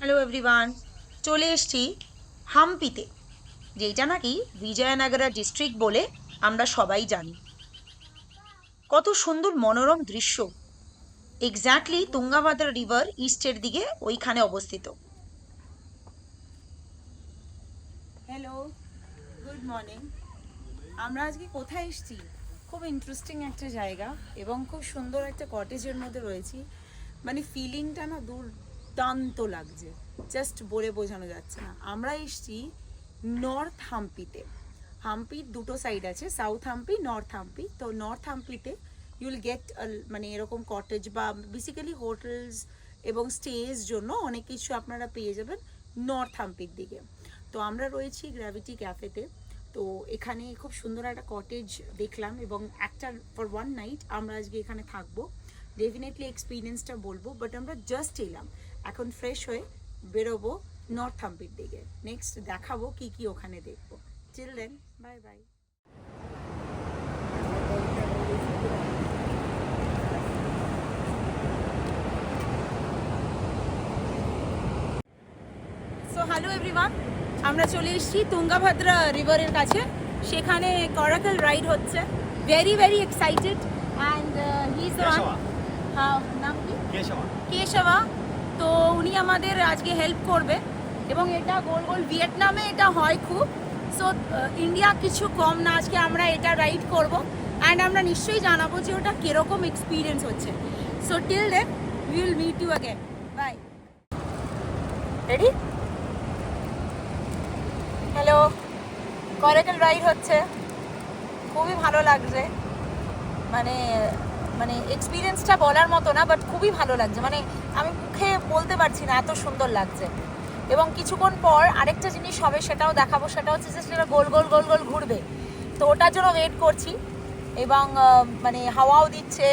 Hello everyone, চলে এসছি হাম্পিতে, যেটা নাকি বিজয়নগরা ডিস্ট্রিক্ট বলে আমরা সবাই জানি। কত সুন্দর মনোরম দৃশ্য। এক্স্যাক্টলি তুঙ্গাভদ্রা রিভার ইস্টের দিকে ওইখানে অবস্থিত। Hello, good morning. আমরা আজকে কোথায় এসেছি? খুব ইন্টারেস্টিং একটা জায়গা এবং খুব সুন্দর একটা কটেজের মধ্যে রয়েছি। মানে ফিলিংটা না দুর্দান্ত লাগছে, জাস্ট বলে বোঝানো যাচ্ছে না। আমরা এসেছি নর্থ হাম্পিতে। হাম্পির দুটো সাইড আছে, সাউথ হাম্পি, নর্থ হাম্পি। তো নর্থ হাম্পিতে ইউল গেট মানে এরকম কটেজ বা বেসিক্যালি হোটেলস এবং স্টেজ জন্য অনেক কিছু আপনারা পেয়ে যাবেন নর্থ হাম্পির দিকে। তো আমরা রয়েছি গ্র্যাভিটি ক্যাফেতে। তো এখানে খুব সুন্দর একটা কটেজ দেখলাম এবং একটা ফর ওয়ান নাইট আমরা আজকে এখানে থাকবো। ডেফিনেটলি এক্সপিরিয়েন্সটা বলবো, বাট আমরা জাস্ট এলাম, এখন ফ্রেশ হয়ে বেরোবো নর্থ হাম্পির দিকে। নেক্সট দেখাবো কি কি ওখানে দেখবো। Till then, bye bye. So hello everyone, আমরা চলে এসেছি তুঙ্গাভদ্রা রিভারের কাছে। সেখানে করাকল রাইড হচ্ছে। Very very excited and he is the নাম কি? কেশবা। তো উনি আমাদের আজকে হেল্প করবে এবং এটা গোল গোল ভিয়েতনামে এটা হয় খুব। সো ইন্ডিয়া কিছু কম না, আজকে আমরা এটা রাইড করব অ্যান্ড আমরা নিশ্চয়ই জানাবো যে ওটা কীরকম এক্সপিরিয়েন্স হচ্ছে। So till then we will meet you again, bye. Ready? Hello, coracle ride হচ্ছে, খুবই ভালো লাগছে। মানে মানে এক্সপিরিয়েন্সটা বলার মতো না, বাট খুবই ভালো লাগছে। মানে আমি মুখে বলতে পারছি না, এত সুন্দর লাগছে। এবং কিছুক্ষণ পর আরেকটা জিনিস হবে, সেটাও দেখাবো। সেটা হচ্ছে যে সেটা গোল গোল গোল গোল ঘুরবে। তো ওটার জন্য ওয়েট করছি। এবং মানে হাওয়াও দিচ্ছে,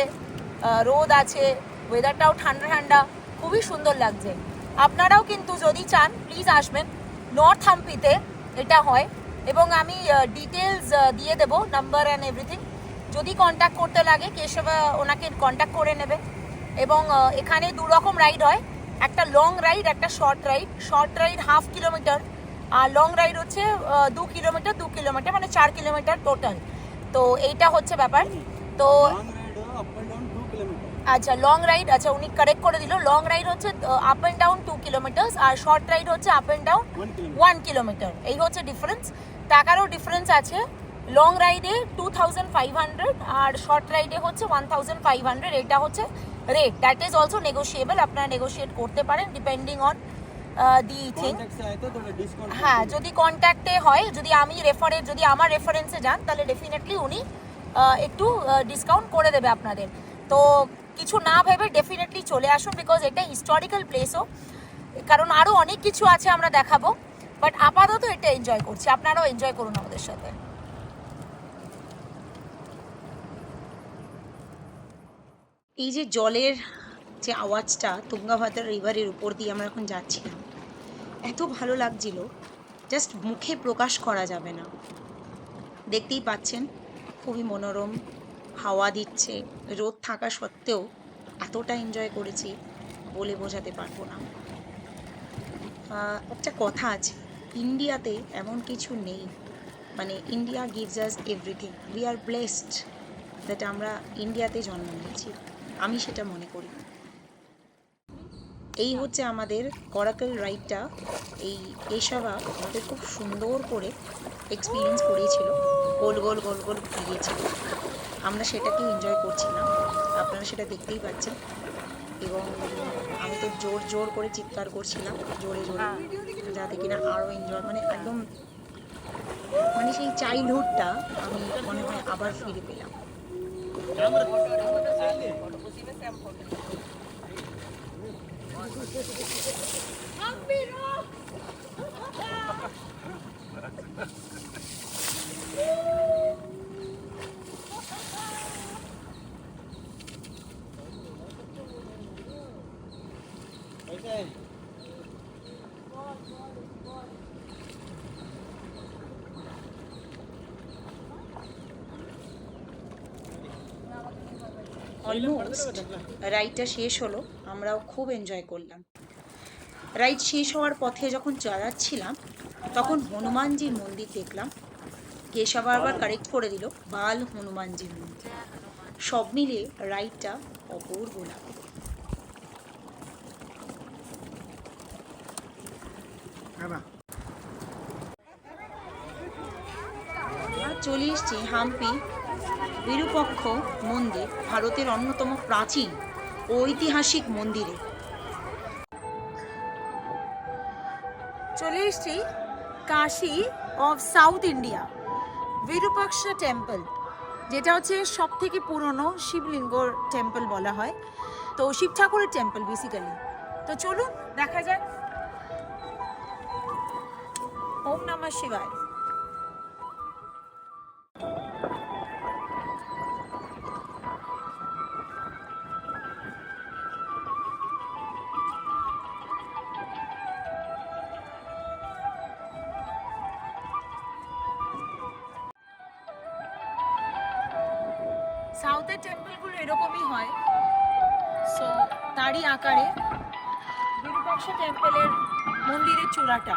রোদ আছে, ওয়েদারটাও ঠান্ডা ঠান্ডা, খুবই সুন্দর লাগছে। আপনারাও কিন্তু যদি চান প্লিজ আসবেন। নর্থ হাম্পিতে এটা হয় এবং আমি ডিটেলস দিয়ে দেবো, নাম্বার অ্যান্ড এভরিথিং। যদি কন্ট্যাক্ট করতে লাগে কেশব ওনাকে কন্ট্যাক্ট করে নেবে। এবং এখানে দু রকম রাইড হয়, একটা লং রাইড, একটা short ride. Short ride 1/2 kilometre আর লং রাইড হচ্ছে 2 কিলোমিটার 2 কিলোমিটার, মানে 4 কিলোমিটার টোটাল। তো এইটা হচ্ছে ব্যাপার। তো আচ্ছা, লং রাইড, আচ্ছা উনি কারেক্ট করে দিল। লং রাইড হচ্ছে আপ অ্যান্ড ডাউন 2 কিলোমিটার আর শর্ট রাইড হচ্ছে আপ অ্যান্ড ডাউন 1 কিলোমিটার। এই হচ্ছে ডিফারেন্স। টাকারও ডিফারেন্স আছে। লং রাইডে 2500 আর শর্ট রাইডে হচ্ছে 1500। এটা হচ্ছে rate, that is also negotiable. আপনারা নেগোশিয়েট করতে পারেন ডিপেন্ডিং অন দি থিং। হ্যাঁ, যদি কন্ট্যাক্টে হয়, যদি আমার রেফারেন্সে যান, তাহলে ডেফিনেটলি উনি একটু ডিসকাউন্ট করে দেবে আপনাদের। তো কিছু না ভেবে ডেফিনেটলি চলে আসুন, বিকজ এটা হিস্টোরিক্যাল প্লেসও। কারণ আরও অনেক কিছু আছে আমরা দেখাবো, বাট আপাতত এটা এনজয় করছি। আপনারাও এনজয় করুন আমাদের সাথে। এই যে জলের যে আওয়াজটা তুঙ্গাভদ্রা রিভারের উপর দিয়ে আমরা এখন যাচ্ছিলাম, এত ভালো লাগছিল, জাস্ট মুখে প্রকাশ করা যাবে না। দেখতেই পাচ্ছেন খুবই মনোরম, হাওয়া দিচ্ছে, রোদ থাকা সত্ত্বেও এতটা এনজয় করেছি বলে বোঝাতে পারবো না। একটা কথা আছে, ইন্ডিয়াতে এমন কিছু নেই, মানে India gives us everything. We are blessed that আমরা ইন্ডিয়াতে জন্ম নিয়েছি, আমি সেটা মনে করি। এই হচ্ছে আমাদের করাকল রাইডটা। এই কেশবা আমাদের খুব সুন্দর করে এক্সপিরিয়েন্স করিয়েছিল, গোল গোল গোল গোল ঘুরিয়েছিল। আমরা সেটাকে এনজয় করছিলাম, আপনারা সেটা দেখতেই পাচ্ছেন। এবং আমি তো জোর জোর করে চিৎকার করছিলাম, জোরে জোরে, যাতে কিনা আরও এনজয়, মানে একদম মানে সেই চাইল্ডহুডটা আমি মনে হয় আবার ফিরে পেলাম। অলমোস্ট রাইডটা শেষ হলো, আমরাও খুব এনজয় করলাম। রাইড শেষ হওয়ার পথে যখন যাচ্ছিলাম তখন হনুমানজির মন্দির দেখলাম। কেশব আবার কারেক্ট করে দিল, বাল হনুমানজির মন্দির। সব মিলে রাইডটা অপূর্ব লাগলো। আর চলে এসছি হাম্পি বিরূপক্ষ মন্দির, ভারতের অন্যতম প্রাচীন ও ঐতিহাসিক মন্দিরে। চলে এসছি Kashi of south India, Virupaksha temple, যেটা হচ্ছে সব থেকে পুরনো শিবলিঙ্গর টেম্পল বলা হয়। তো শিব ঠাকুরের টেম্পল বেসিক্যালি। তো চলুন দেখা যাক। ওম নমঃ শিবায়। সাউথের টেম্পলগুলো এরকমই হয়, সো তারই আকারে বিরূপাক্ষ টেম্পলের মন্দিরের চূড়াটা।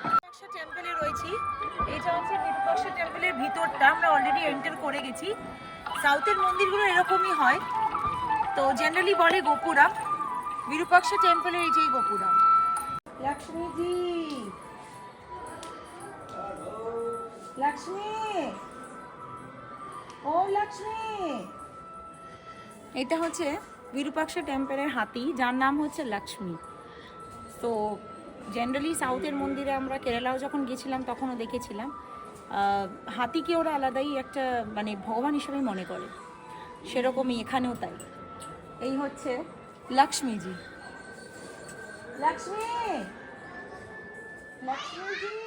বিরূপাক্ষ টেম্পলে রয়েছি, এটা হচ্ছে বিরূপাক্ষ টেম্পলের ভিতরটা, আমরা অলরেডি এন্টার করে গেছি। সাউথের মন্দিরগুলো এরকমই হয়, তো জেনারেলি বলে গোপুরাম। বিরূপাক্ষ টেম্পলের এইটাই গোপুরাম। লক্ষ্মীজি, লক্ষ্মী, ও লক্ষ্মী। এটা হচ্ছে বিরূপাক্ষ টেম্পলের হাতি, যার নাম হচ্ছে লক্ষ্মী। তো জেনারেলি সাউথের মন্দিরে আমরা কেরালাও যখন গেছিলাম তখনও দেখেছিলাম হাতিকে ওরা আলাদাই একটা মানে ভগবান হিসেবেই মনে করে, সেরকমই এখানেও তাই। এই হচ্ছে লক্ষ্মীজি। লক্ষ্মী, লক্ষ্মীজি।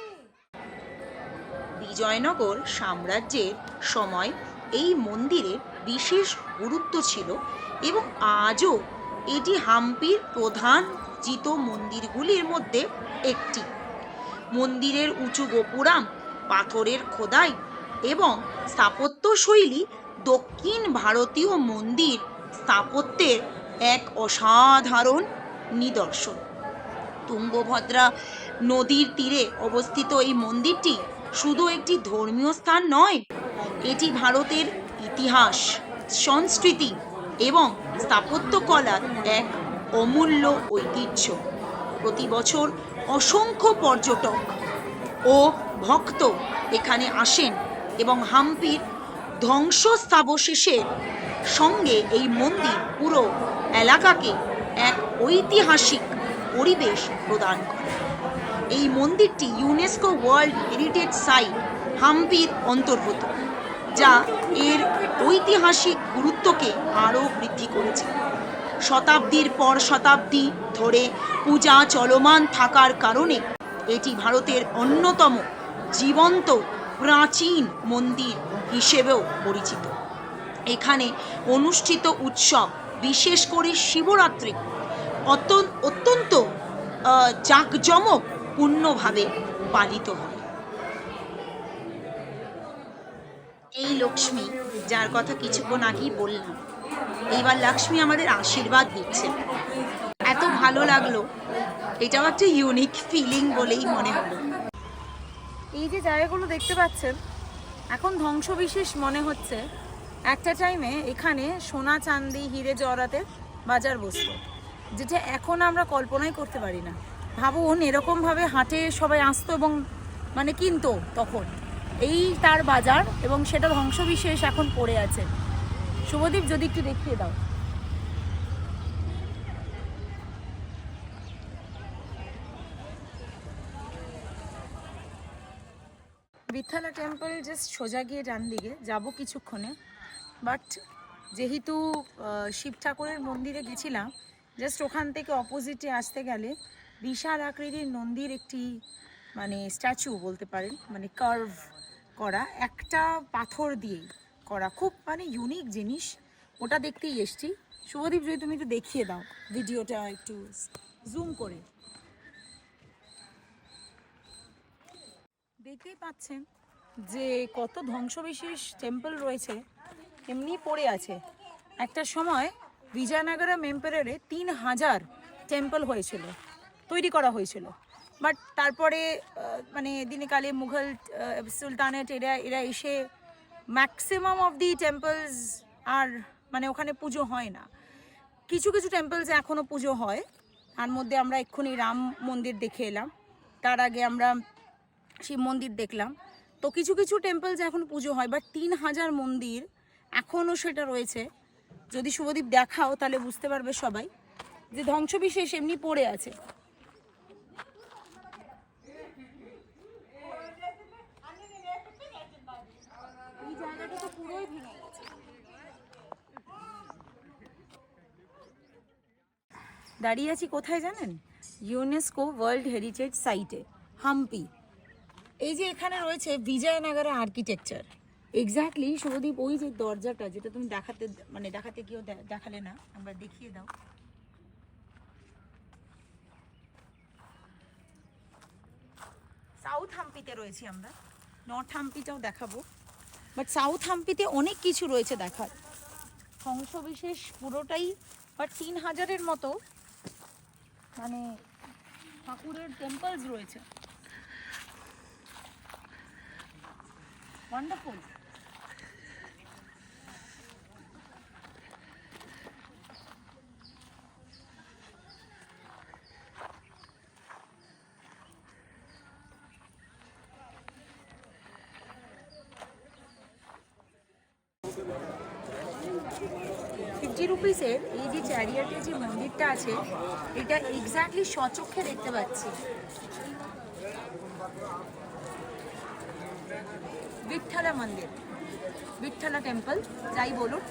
বিজয়নগর সাম্রাজ্যের সময় এই মন্দিরের বিশেষ গুরুত্ব ছিল এবং আজও এটি হাম্পির প্রধান পূজিত মন্দিরগুলির মধ্যে একটি। মন্দিরের উঁচু গোপুরাম, পাথরের খোদাই এবং স্থাপত্যশৈলী দক্ষিণ ভারতীয় মন্দির স্থাপত্যের এক অসাধারণ নিদর্শন। তুঙ্গভদ্রা নদীর তীরে অবস্থিত এই মন্দিরটি শুধু একটি ধর্মীয় স্থান নয়, এটি ভারতের ইতিহাস, সংস্কৃতি এবং স্থাপত্যকলার এক অমূল্য ঐতিহ্য। প্রতি বছর অসংখ্য পর্যটক ও ভক্ত এখানে আসেন এবং হাম্পির ধ্বংসস্থাবশেষের সঙ্গে এই মন্দির পুরো এলাকাকে এক ঐতিহাসিক পরিবেশ প্রদান করে। এই মন্দিরটি ইউনেস্কো ওয়ার্ল্ড হেরিটেজ সাইট হাম্পির অন্তর্গত, যা এর ঐতিহাসিক গুরুত্বকে আরও বৃদ্ধি করেছে। শতাব্দীর পর শতাব্দী ধরে পূজা চলমান থাকার কারণে এটি ভারতের অন্যতম জীবন্ত প্রাচীন মন্দির হিসেবেও পরিচিত। এখানে অনুষ্ঠিত উৎসব, বিশেষ করে শিবরাত্রি, অত্যন্ত জাঁকজমকপূর্ণভাবে পালিত হয়। এই লক্ষ্মী, যার কথা কিছুক্ষণ আগেই বললাম, এইবার লক্ষ্মী আমাদের আশীর্বাদ দিচ্ছে। এত ভালো লাগলো, এটাও একটা ইউনিক ফিলিং বলেই মনে হলো। এই যে জায়গাগুলো দেখতে পাচ্ছেন এখন ধ্বংসবিশেষ মনে হচ্ছে, একটা টাইমে এখানে সোনা চাঁদি হিরে জহরাতের বাজার বসতো, যেটা এখন আমরা কল্পনাই করতে পারি না। ভাবুন এরকমভাবে হাটে সবাই আসতো এবং মানে কিনতো তখন, এই তার বাজার, এবং সেটা ধ্বংসবিশেষ এখন পড়ে আছে। শুভদীপ যদি একটু দেখিয়ে দাও। বিথালা টেম্পল জাস্ট সোজা গিয়ে ডান দিকে যাবো কিছুক্ষণে, বাট যেহেতু শিব ঠাকুরের মন্দিরে গেছিলাম, জাস্ট ওখান থেকে অপোজিটে আসতে গেলে বিশাল আকৃতির নন্দীর একটি মানে স্ট্যাচু বলতে পারেন, মানে কার্ভ করা একটা পাথর দিয়েই করা, খুব মানে ইউনিক জিনিস, ওটা দেখতেই এসছি। শুভদীপ যদি তুমি একটু দেখিয়ে দাও ভিডিওটা একটু জুম করে। দেখতেই পাচ্ছেন যে কত ধ্বংসবিশেষ টেম্পল রয়েছে, এমনি পড়ে আছে। একটা সময় বিজয়নগরম এম্পায়ারে 3000 টেম্পল হয়েছিল, তৈরি করা হয়েছিল। বাট তারপরে মানে দিনকালে মুঘল সুলতানেট এরা এসে ম্যাক্সিমাম অফ দি টেম্পলস আর মানে ওখানে পুজো হয় না। কিছু কিছু টেম্পলসে এখনও পুজো হয়। তার মধ্যে আমরা এক্ষুনি রাম মন্দির দেখে এলাম, তার আগে আমরা শিব মন্দির দেখলাম। তো কিছু কিছু টেম্পলসে এখন পুজো হয়, বাট 3000 মন্দির এখনও সেটা রয়েছে। যদি শুভদীপ দেখাও তাহলে বুঝতে পারবে সবাই যে ধ্বংসবিশেষ এমনি পড়ে আছে। এই জায়গাটা তো পুরোই ভেঙে গেছে। দাঁড়িয়ে আছি কোথায় জানেন? ইউনেস্কো ওয়ার্ল্ড হেরিটেজ সাইটে, হাম্পি। এই যে এখানে রয়েছে বিজয়নগর আর্কিটেকচার। এক্স্যাক্টলি শুভদীপ, ওই যে দরজাটা যেটা তুমি দেখাতে গিয়েও দেখালে না, আমরা দেখিয়ে দাও। সাউথ হাম্পিতে রয়েছি আমরা, নর্থ হাম্পিটাও দেখাবো, বাট সাউথ হাম্পিতে অনেক কিছু রয়েছে দেখার। ধ্বংসবিশেষ পুরোটাই, বাট 3000-এর মতো মানে ঠাকুরের টেম্পলস রয়েছে। ওয়ান্ডারফুল। ₹50 এই যে চ্যারিয়টের যে মন্দিরটা আছে, এটা এক্স্যাক্টলি স্বচক্ষে দেখতে পাচ্ছি। বিঠ্ঠলা মন্দির, বিঠ্ঠলা টেম্পল যাই বলুন,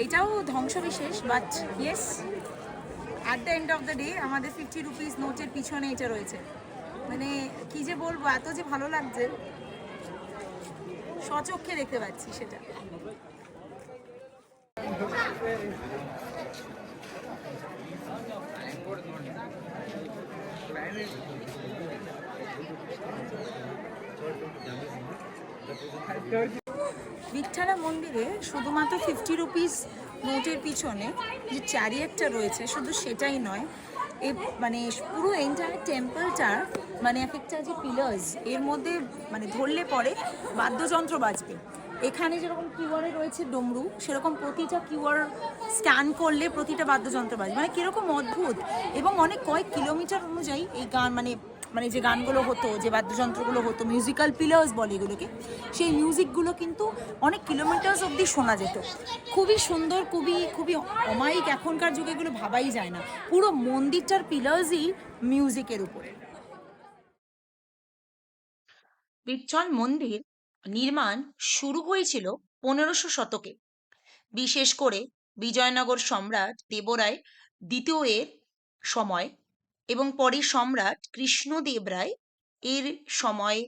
এটাও ধ্বংসবিশেষ। But yes, at the end of the day আমাদের ₹50 নোটের পিছনে এটা রয়েছে। মানে কি যে বলবো, এত যে ভালো লাগছে, স্বচক্ষে দেখতে পাচ্ছি সেটা। বিঠ্ঠলা মন্দিরে শুধুমাত্র ₹50 নোটের পিছনে যে চ্যারিয়েটটা রয়েছে, শুধু সেটাই নয়, এই মানে পুরো এন্টায়ার টেম্পলটার মানে এক একটা যে পিলার্স, এর মধ্যে মানে ধরলে পরে বাদ্যযন্ত্র বাজবে। এখানে যেরকম কিউআরে রয়েছে ডমরু, সেরকম প্রতিটা কিউআর স্ক্যান করলে প্রতিটা বাদ্যযন্ত্র বাজবে। মানে কীরকম অদ্ভুত। এবং অনেক কয়েক কিলোমিটার অনুযায়ী এই গান মানে যে গানগুলো হতো, যে বাদ্যযন্ত্রগুলো হতো, মিউজিক্যাল পিলার্স বলে এগুলোকে, সেই মিউজিকগুলো কিন্তু অনেক কিলোমিটার্স অবধি শোনা যেত। খুবই সুন্দর, খুবই অমায়িক। এখনকার যুগে এগুলো ভাবাই যায় না। পুরো মন্দিরটার পিলার্সই মিউজিকের উপরে। বিঠ্ঠল মন্দির নির্মাণ শুরু হয়েছিল 1500 শতকে, বিশেষ করে বিজয়নগর সম্রাট দেবরায় দ্বিতীয় এর সময় এবং পরে সম্রাট কৃষ্ণদেব রায় এর সময়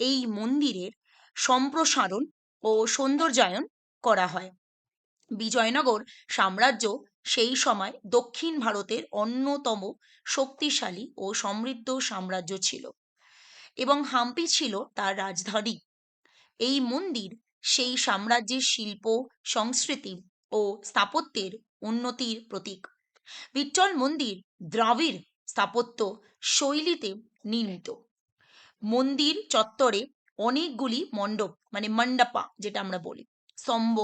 এই মন্দিরের সম্প্রসারণ ও সৌন্দর্যায়ন করা হয়। বিজয়নগর সাম্রাজ্য সেই সময় দক্ষিণ ভারতের অন্যতম শক্তিশালী ও সমৃদ্ধ সাম্রাজ্য ছিল এবং হাম্পি ছিল তার রাজধানী। এই মন্দির সেই সাম্রাজ্যের শিল্প, সংস্কৃতি ও স্থাপত্যের উন্নতির প্রতীক। বিঠ্ঠল মন্দির দ্রাবিড় স্থাপত্য শৈলীতে নির্মিত। মন্দির চত্বরে অনেকগুলি মণ্ডপ মানে মণ্ডপা যেটা আমরা বলি, স্তম্ভ,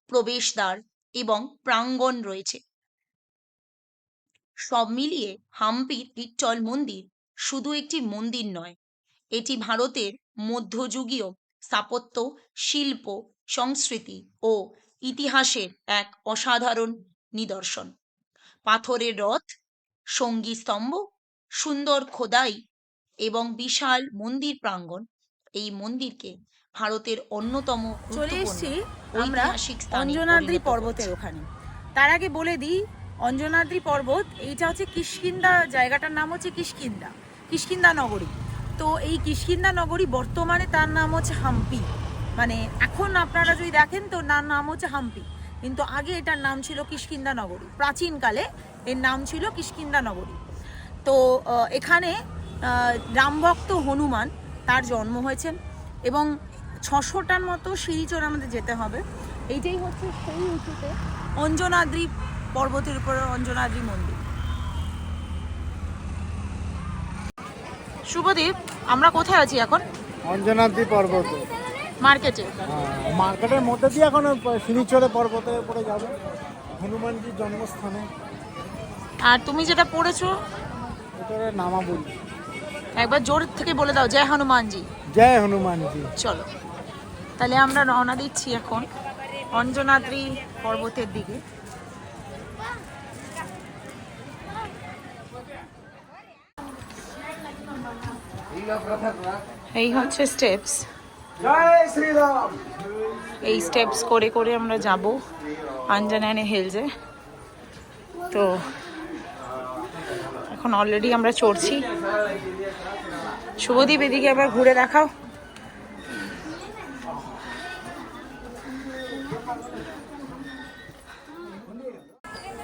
প্রবেশদ্বার এবং প্রাঙ্গণ রয়েছে। সব মিলিয়ে হাম্পির বিঠ্ঠল মন্দির শুধু একটি মন্দির নয়, এটি ভারতের মধ্যযুগীয় স্থাপত্য, শিল্প, সংস্কৃতি ও ইতিহাসের এক অসাধারণ নিদর্শন। পাথরের রথ, সঙ্গী স্তম্ভ, সুন্দর খোদাই এবং বিশাল মন্দির প্রাঙ্গণ এই মন্দিরকে ভারতের অন্যতম চলে এসেছি আমরা ঐতিহাসিক স্থানে অঞ্জনাদ্রি পরিণত পর্বতের করেছে। ওখানে। তার আগে বলে দিই, অঞ্জনাদ্রি পর্বত এইটা হচ্ছে কিষ্কিন্ধা, জায়গাটার নাম হচ্ছে কিষ্কিন্ধা নগরী। তো এই কিষ্কিন্ধা নগরী বর্তমানে তার নাম হচ্ছে হাম্পি। মানে এখন আপনারা যদি দেখেন তো নাম হচ্ছে হাম্পি, কিন্তু আগে এটার নাম ছিল কিষ্কিন্ধা নগরী। প্রাচীনকালে এর নাম ছিল কিষ্কিন্ধা নগরী। তো এখানে রামভক্ত হনুমান তার জন্ম হয়েছেন এবং 600টার মতো সিঁড়ি চড়ে আমাদের যেতে হবে। এইটাই হচ্ছে সেই উঁচুতে অঞ্জনাদ্রি পর্বতের উপরে অঞ্জনাদ্রি মন্দির। শুভদীপ, আমরা কোথায় আছি এখন? অঞ্জনাদ্রি পর্বত, মার্কেটে। মার্কেটের মধ্যে দিয়ে এখন সিনিচরে পর্বতের উপরে যাবে, হনুমানজির জন্মস্থানে। আর তুমি যেটা পড়েছো ভিতরে নামা বলি, একবার জোর থেকে বলে দাও, জয় হনুমানজি। জয় হনুমানজি। চলো তাহলে আমরা রওনা দিচ্ছি এখন অঞ্জনাদ্রি পর্বতের দিকে। এই হচ্ছে স্টেপস, জয় শ্রীরাম। এই স্টেপস করে করে আমরা যাব আঞ্জনানি হিলসে। তো এখন অলরেডি আমরা চড়ছি। শুভদীপ, এদিকে আবার ঘুরে দেখাও।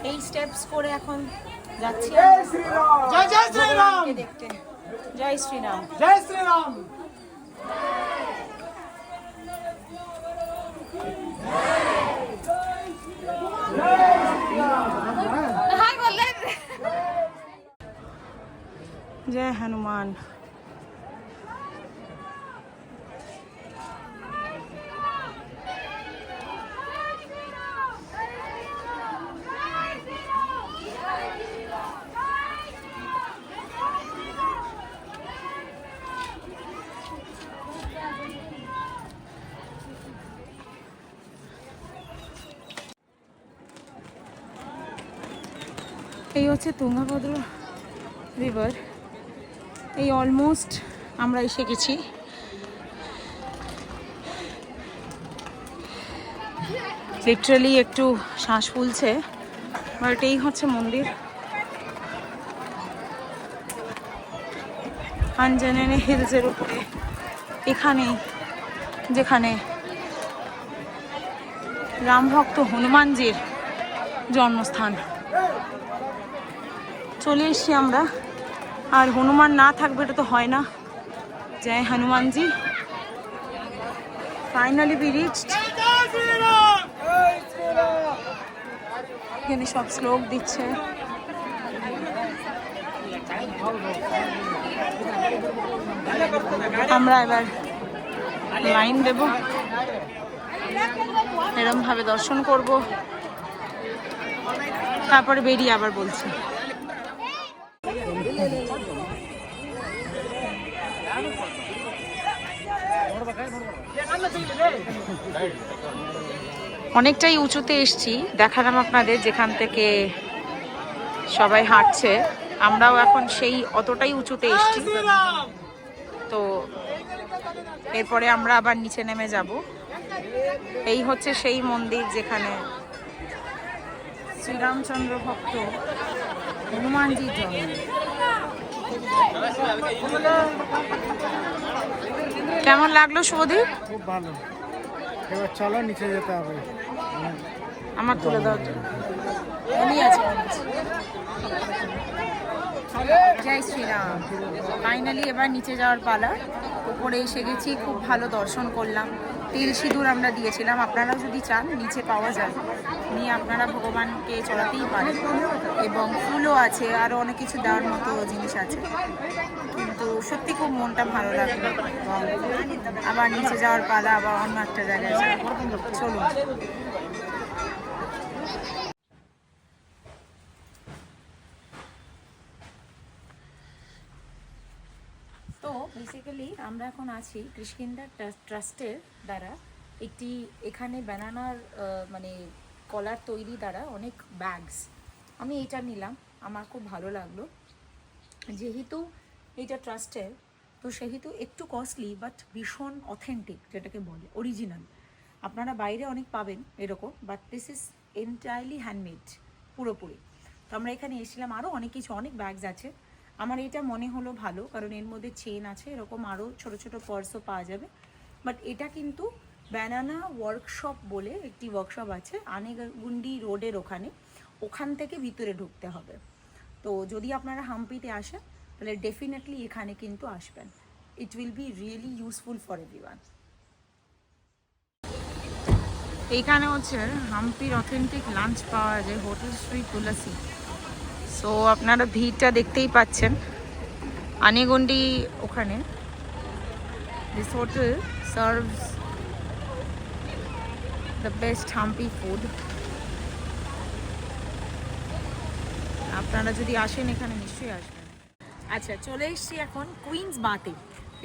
এই স্টেপস করে এখন যাচ্ছি জয় শ্রীরাম। জয় জয় শ্রীরাম। দেখতে। জয় শ্রীরাম। জয় শ্রীরাম। জয় হনুমান। এই হচ্ছে তুঙ্গাভদ্র রিভার। এই অলমোস্ট আমরা এসে গেছি। লিটারালি একটু শ্বাস ফুলছে, বাট এই হচ্ছে মন্দির আঞ্জনানি হিলসের উপরে, এখানে যেখানে রামভক্ত হনুমানজির জন্মস্থান। চলে এসছি আমরা, আর হনুমান না থাকবে এটা তো হয় না। জয় হনুমানজি। Finally we reached. এখানে সব শ্লোক দিচ্ছে। আমরা এবার লাইন দেব, এরম ভাবে দর্শন করব, তারপরে বেরিয়ে আবার বলছি। অনেকটাই উঁচুতে এসছি, দেখালাম আপনাদের যেখান থেকে সবাই হাঁটছে। আমরাও এখন সেই অতটাই উঁচুতে এসছি। তো এরপরে আমরা আবার নিচে নেমে যাব। এই হচ্ছে সেই মন্দির যেখানে শ্রীরামচন্দ্র ভক্ত হনুমানজির জন্ম। কেমন লাগলো শুভদীপ? খুব ভালো। এবার চলো নিচে যেতে হবে। আমার তুলে দাও। উনি আছে। জয় শ্রীরাম। ফাইনালি এবার নিচে যাওয়ার পালা। উপরে এসে গেছি, খুব ভালো দর্শন করলাম। তিল সিঁদুর আমরা দিয়েছিলাম, আপনারাও যদি চান নিচে পাওয়া যায়, নিয়ে আপনারা ভগবানকে চড়াতেই পারেন। এবং ফুলও আছে, আরও অনেক কিছু দেওয়ার মতো জিনিস আছে। কিন্তু সত্যি খুব মনটা ভালো লাগলো। আবার নিচে যাওয়ার পালা, আবার অন্য একটা জায়গায় চলুন। তো বেসিক্যালি আমরা এখন আছি কৃষ্ণিন্দা ট্রাস্টের দ্বারা একটি, এখানে ব্যানানার মানে কলার তৈরি দ্বারা অনেক ব্যাগস। আমি এটা নিলাম, আমার খুব ভালো লাগলো। যেহেতু এটা ট্রাস্টের, তো সেহেতু একটু কস্টলি, বাট ভীষণ অথেন্টিক, যেটাকে বলে অরিজিনাল। আপনারা বাইরে অনেক পাবেন এরকম, but this is entirely handmade পুরোপুরি। তো আমরা এখানে এসেছিলাম, আরও অনেক কিছু, অনেক ব্যাগস আছে। আমার এটা মনে হলো ভালো, কারণ এর মধ্যে চেন আছে, এরকম আরও ছোট ছোট পার্সও পাওয়া যাবে। বাট এটা কিন্তু ব্যানানা ওয়ার্কশপ বলে একটি ওয়ার্কশপ আছে আনেগুন্ডি রোডের ওখান থেকে ভিতরে ঢুকতে হবে। তো যদি আপনারা হাম্পিতে আসেন তাহলে ডেফিনেটলি এখানে কিন্তু আসবেন। It will be really useful for everyone. এইখানে হচ্ছে হাম্পির অথেন্টিক লাঞ্চ পাওয়া যায়, হোটেল শ্রী তুলসী। সো আপনারা ভিড়টা দেখতেই পাচ্ছেন, আনেগন্ডি ওখানে। This hotel serves the best Hampi food. আপনারা যদি আসেন এখানে নিশ্চয়ই আসবেন। আচ্ছা, চলে এসেছি এখন কুইন্স বাতে।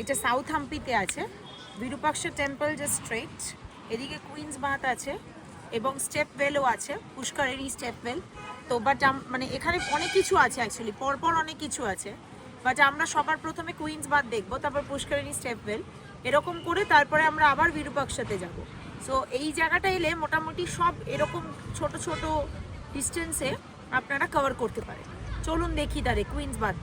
এটা সাউথ হাম্পিতে আছে। বিরূপাক্ষ টেম্পল জাস্ট স্ট্রেট, এদিকে কুইন্স বাথ আছে এবং স্টেপ ওয়েলও আছে, পুষ্করিণী স্টেপ ওয়েল। তো বাট মানে এখানে অনেক কিছু আছে অ্যাকচুয়ালি, পরপর অনেক কিছু আছে, বাট আমরা সবার প্রথমে কুইন্স বাথ দেখবো, তারপর পুষ্করিণী স্টেপ ওয়েল, এরকম করে তারপরে আমরা আবার বিরূপাক্ষতে যাব। সো এই জায়গাটা এলে মোটামুটি সব এরকম ছোট ছোট ডিস্টেন্সে আপনারা কভার করতে পারেন। চলুন দেখি তারে কুইন্স বাথ।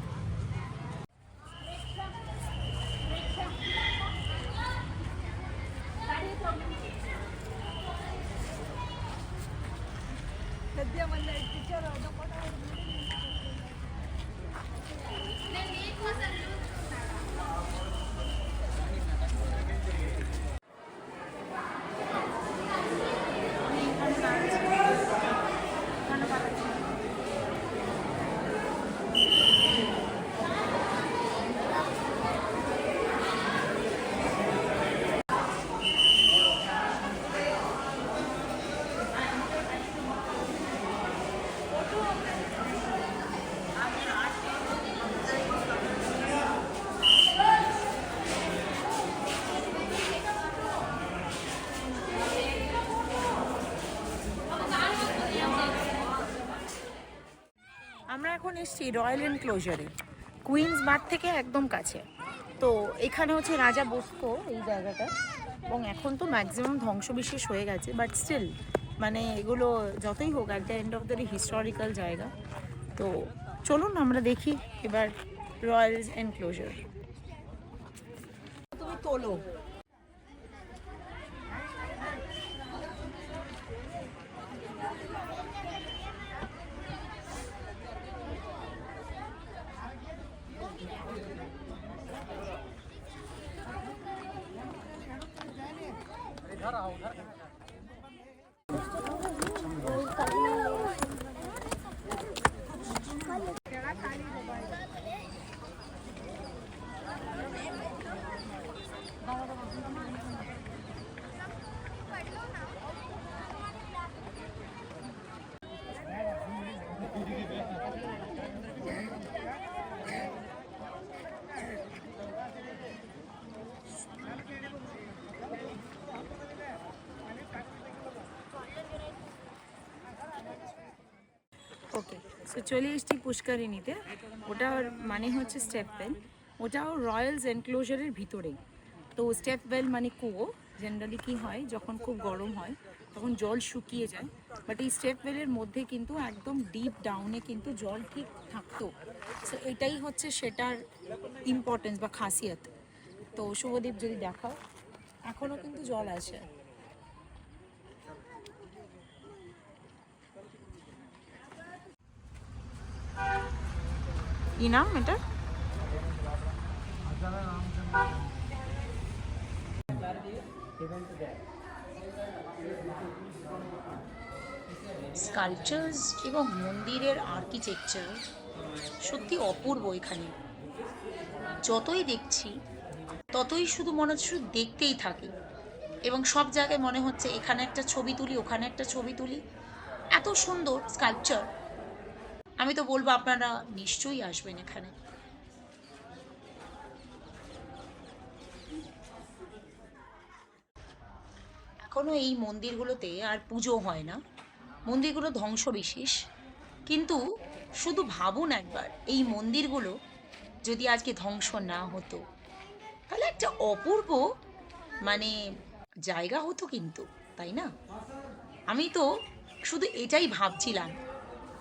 আমরা এখন এসেছি রয়্যাল এনক্লোজারে, কুইন্স বাথ থেকে একদম কাছে। তো এখানে হচ্ছে রাজা বসতো এই জায়গাটা, এবং এখন তো ম্যাক্সিমাম ধ্বংসবিশেষ হয়ে গেছে, বাট স্টিল মানে এগুলো যতই হোক at the end of the historical জায়গা। তো চলুন আমরা দেখি এবার রয়্যাল এনক্লোজার। তুমি তোলো। ওকে, সো চলে এসেছি পুষ্করিণীতে। ওটার মানে হচ্ছে স্টেপ ওয়েল, ওটাও রয়্যালস এনক্লোজারের ভিতরেই। তো স্টেপ ওয়েল মানে কুয়ো। জেনারেলি কী হয়, যখন খুব গরম হয় তখন জল শুকিয়ে যায়, বাট এই স্টেপ ওয়েলের মধ্যে কিন্তু একদম ডিপ ডাউনে কিন্তু জল ঠিক থাকতো। সো এটাই হচ্ছে সেটার ইম্পর্টেন্স বা খাসিয়ত। তো শুভদীপ যদি দেখাও, এখনও কিন্তু জল আছে। কি নাম এটা? স্কাল্পচার্স এবং মন্দিরের আর্কিটেকচার সত্যি অপূর্ব। এখানে যতই দেখছি ততই শুধু মনে হচ্ছে শুধু দেখতেই থাকি, এবং সব জায়গায় মনে হচ্ছে এখানে একটা ছবি তুলি, ওখানে একটা ছবি তুলি। এত সুন্দর স্কাল্পচার, আমি তো বলবো আপনারা নিশ্চয়ই আসবেন এখানে। এখনো এই মন্দিরগুলোতে আর পুজো হয় না, মন্দিরগুলো ধ্বংসবিশেষ। কিন্তু শুধু ভাবুন একবার, এই মন্দিরগুলো যদি আজকে ধ্বংস না হতো, তাহলে একটা অপূর্ব মানে জায়গা হতো কিন্তু, তাই না? আমি তো শুধু এটাই ভাবছিলাম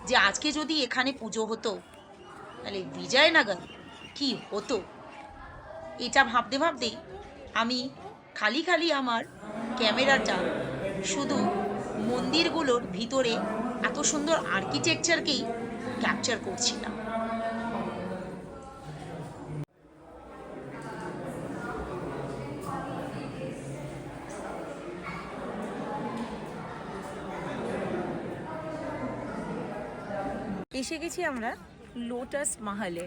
যে আজকে যদি এখানে পুজো হতো, তাহলে বিজয়নগর কি হতো। এটা ভাবতে ভাবতেই আমি খালি খালি আমার ক্যামেরাটা শুধু মন্দিরগুলোর ভিতরে এত সুন্দর আর্কিটেকচারকেই ক্যাপচার করছিলাম। এসে গেছি আমরা লোটাস মহলে।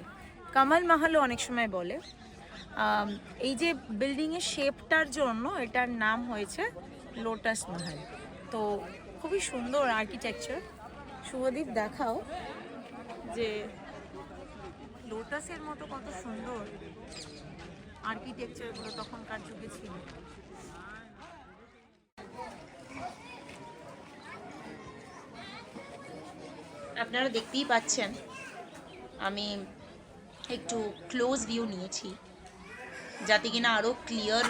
কামাল মাহলও অনেক সময় বলে। এই যে বিল্ডিংয়ের শেপটার জন্য এটার নাম হয়েছে লোটাস মহল। তো খুবই সুন্দর আর্কিটেকচার। শুভদীপ দেখাও যে লোটাসের মতো কত সুন্দর আর্কিটেকচারগুলো তখনকার যুগে ছিল। আপনারা দেখতেই পাচ্ছেন আমি একটু ক্লোজ ভিউ নিয়েছি যাতে কিনা আরও ক্লিয়ার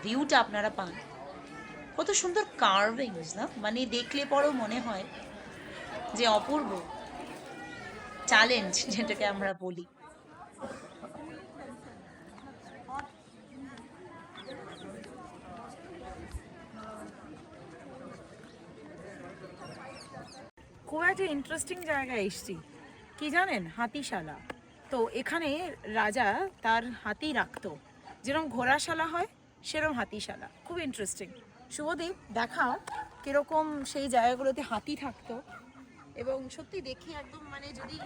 ভিউটা আপনারা পান। কত সুন্দর কার্ভিংস না, মানে দেখলে পরেও মনে হয় যে অপূর্ব। চ্যালেঞ্জ যেটাকে আমরা বলি। খুব একটা ইন্টারেস্টিং জায়গায় এসছি, কি জানেন? হাতিশালা। তো এখানে রাজা তার হাতি রাখতো, যেরকম ঘোড়াশালা হয় সেরকম হাতিশালা। খুব ইন্টারেস্টিং। শুভদীপ দেখাও কিরকম সেই জায়গাগুলোতে হাতি থাকতো। এবং সত্যি দেখি একদম মানে যদি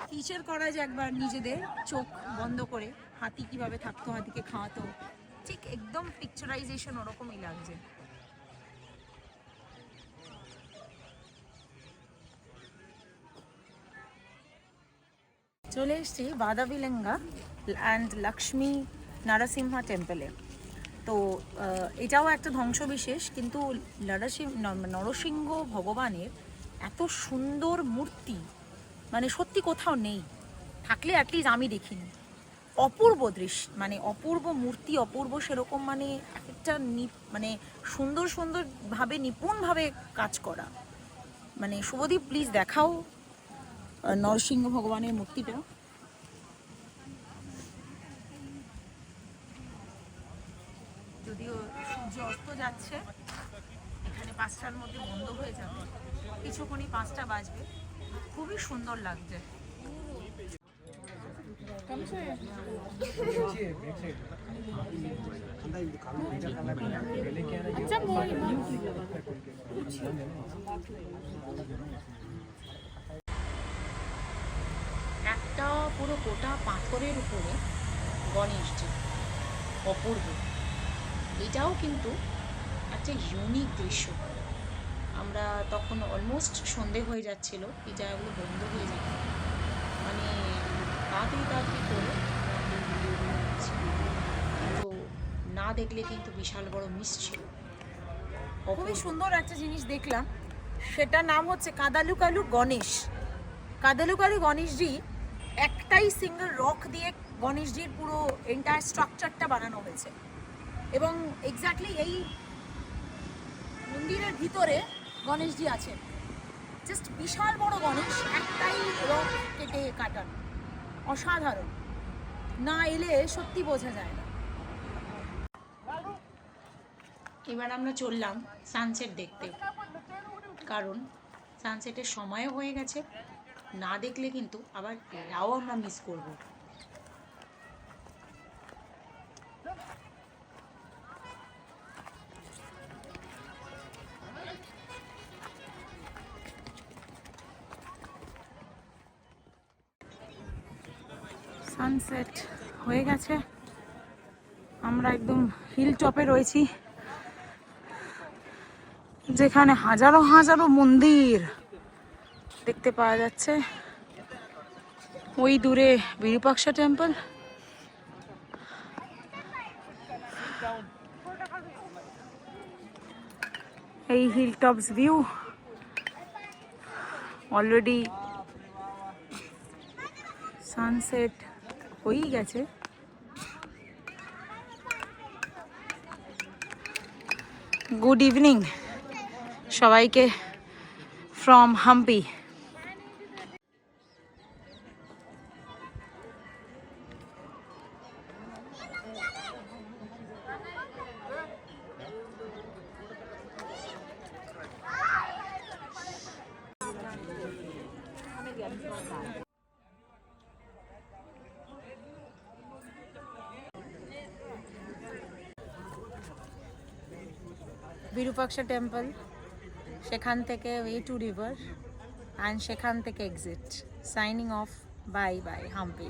ফিচার করা যায় একবার নিজেদের চোখ বন্ধ করে, হাতি কিভাবে থাকতো, হাতিকে খাওয়াতো, ঠিক একদম পিকচারাইজেশন ওরকমই লাগছে। চলে এসেছি বাদাবিলেঙ্গা অ্যান্ড লক্ষ্মী নারাসিংহা টেম্পলে। তো এটাও একটা ধ্বংসবিশেষ, কিন্তু নরসিংহ ভগবানের এত সুন্দর মূর্তি মানে সত্যি কোথাও নেই, থাকলে অ্যাটলিস্ট আমি দেখিনি। অপূর্ব দৃশ্য, মানে অপূর্ব মূর্তি, অপূর্ব সেরকম মানে একটা মানে সুন্দর সুন্দরভাবে নিপুণভাবে কাজ করা। মানে শুভদীপ প্লিজ দেখাও নরসিংহ ভগবানের মূর্তিটা। যদিও সূর্য অস্ত যাচ্ছে, এখানে 5টার মধ্যে বন্ধ হয়ে যাবে, কিছুক্ষণই 5টা বাজবে। খুবই সুন্দর লাগছে। একটা পুরো গোটা পাথরের উপরে গণেশজি, অপূর্ব। এটাও কিন্তু একটা ইউনিক দৃশ্য। আমরা তখন অলমোস্ট সন্ধে হয়ে যাচ্ছিল, এই জায়গাগুলো বন্ধ হয়ে যাবে, মানে তাড়াতাড়ি করে, কিন্তু না দেখলে কিন্তু বিশাল বড় মিস ছিল। খুবই সুন্দর একটা জিনিস দেখলাম, সেটার নাম হচ্ছে কাদালুকালু গণেশ। কাদালুকালু গণেশজি একটাই সিঙ্গেল রক দিয়ে গণেশজির পুরো এন্টায়ার স্ট্রাকচারটা বানানো হয়েছে। এবং এক্স্যাক্টলি এই মন্দিরের ভিতরে গণেশজি আছেন। জাস্ট বিশাল বড় গণেশ, একটাই রক কেটে কাটানো। অসাধারণ, না এলে সত্যি বোঝা যায় না। এবার আমরা চললাম সানসেট দেখতে, কারণ সানসেটের সময়ও হয়ে গেছে। না দেখলে কিন্তু আবার এটাও আমরা মিস করব। সানসেট হয়ে গেছে, আমরা একদম হিল টপে রয়েছি, যেখানে হাজারো হাজারো মন্দির দেখতে পাওয়া যাচ্ছে। ওই দূরে বিরূপাক্ষা টেম্পল, এই hill tops view. Already sunset হয়েই গেছে। গুড ইভিনিং সবাইকে ফ্রম হাম্পি। বিরূপাক্ষা টেম্পল, সেখান থেকে ওয়ে টু রিভার অ্যান্ড সেখান থেকে exit. Signing off. Bye bye Hampi.